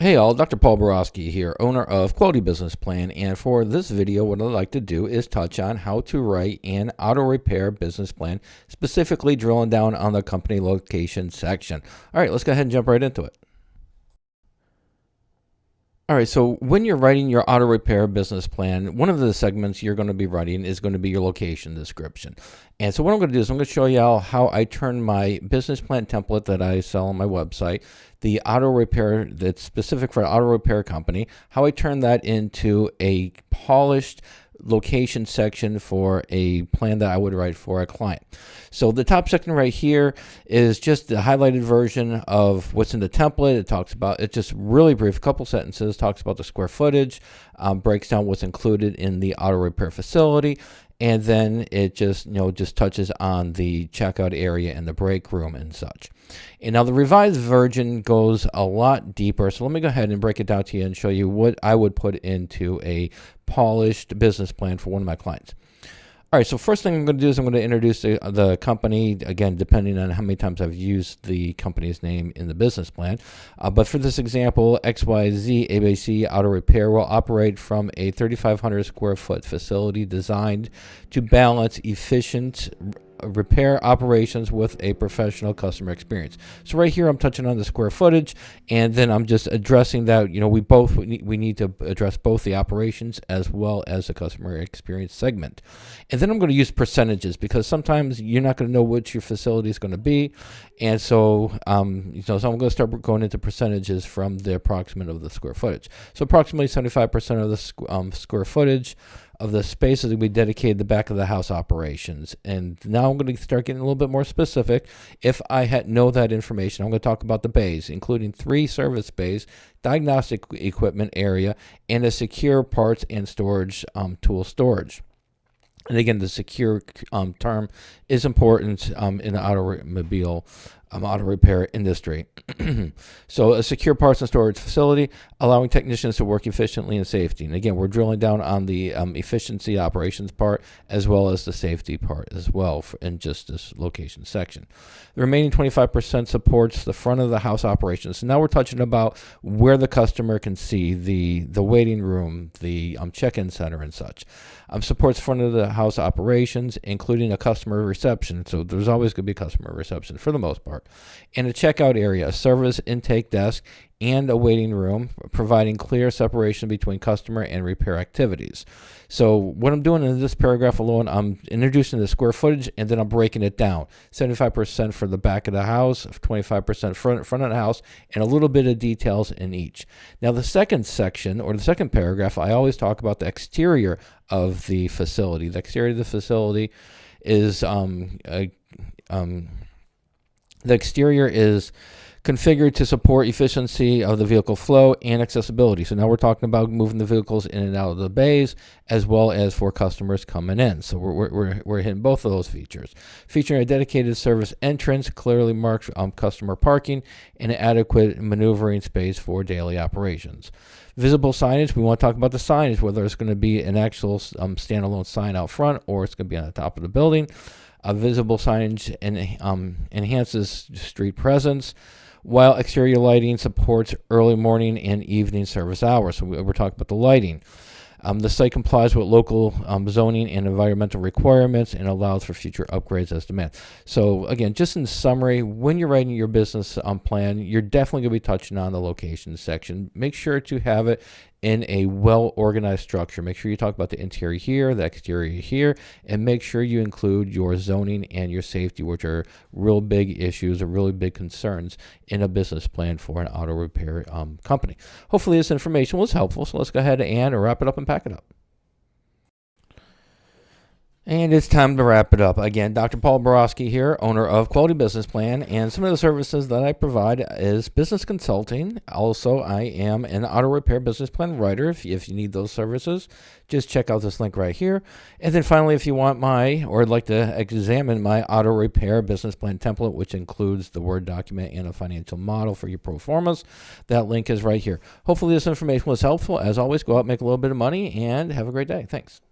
Hey all, Dr. Paul Borosky here, owner of Quality Business Plan, and for this video what I'd like to do is touch on how to write an auto repair business plan, specifically drilling down on the company location section. Alright, let's go ahead and jump right into it. Alright, so when you're writing your auto repair business plan, one of the segments you're going to be writing is going to be your location description. And so what I'm going to do is I'm going to show you how I turn my business plan template that I sell on my website, the auto repair that's specific for an auto repair company, how I turn that into a polished location section for a plan that I would write for a client. So the top section right here is just the highlighted version of what's in the template. It talks about, it's just really brief, a couple sentences, talks about the square footage, breaks down what's included in the auto repair facility, and then it just touches on the checkout area and the break room and such. And now the revised version goes a lot deeper, so let me go ahead and break it down to you and show you what I would put into a polished business plan for one of my clients. All right, so first thing I'm going to do is I'm going to introduce the company, again, depending on how many times I've used the company's name in the business plan. But for this example, XYZ ABC Auto Repair will operate from a 3,500 square foot facility designed to balance efficient repair operations with a professional customer experience. So right here I'm touching on the square footage, and then I'm just addressing that we need to address both the operations as well as the customer experience segment. And then I'm going to use percentages, because sometimes you're not going to know which your facility is going to be, and so so I'm going to start going into percentages from the approximate of the square footage. So approximately 75% of the square footage of the spaces that we dedicated the back of the house operations. And now I'm going to start getting a little bit more specific. If I know that information, I'm going to talk about the bays, including 3 service bays, diagnostic equipment area, and a secure parts and storage tool storage. And again, the secure term is important in the automobile auto repair industry. So a secure parts and storage facility, allowing technicians to work efficiently and safety. And again, we're drilling down on the efficiency operations part as well as the safety part as well in just this location section. The remaining 25% supports the front of the house operations. So now we're touching about where the customer can see the waiting room, the check-in center and such. Supports front of the house operations, including a customer reception. So there's always going to be customer reception for the most part. And a checkout area, a service intake desk, and a waiting room, providing clear separation between customer and repair activities. So what I'm doing in this paragraph alone, I'm introducing the square footage, and then I'm breaking it down. 75% for the back of the house, 25% front of the house, and a little bit of details in each. Now the second section, or the second paragraph, I always talk about the exterior of the facility. The exterior of the facility is the exterior is configured to support efficiency of the vehicle flow and accessibility. So now we're talking about moving the vehicles in and out of the bays, as well as for customers coming in. So we're hitting both of those features. Featuring a dedicated service entrance, clearly marked customer parking, and adequate maneuvering space for daily operations. Visible signage, we want to talk about the signage, whether it's going to be an actual standalone sign out front or it's going to be on the top of the building. Visible signage enhances street presence, while exterior lighting supports early morning and evening service hours. So we're talking about the lighting. The site complies with local zoning and environmental requirements and allows for future upgrades as demand. So again, just in summary, when you're writing your business plan, you're definitely going to be touching on the location section. Make sure to have it in a well-organized structure. Make sure you talk about the interior here, the exterior here, and make sure you include your zoning and your safety, which are real big issues or really big concerns in a business plan for an auto repair company. Hopefully this information was helpful, so let's go ahead and wrap it up and pack it up. And it's time to wrap it up. Again, Dr. Paul Borosky here, owner of Quality Business Plan, and some of the services that I provide is business consulting. Also, I am an auto repair business plan writer. If you need those services, just check out this link right here. And then finally, if you want would like to examine my auto repair business plan template, which includes the Word document and a financial model for your pro formas, that link is right here. Hopefully this information was helpful. As always, go out, make a little bit of money, and have a great day. Thanks.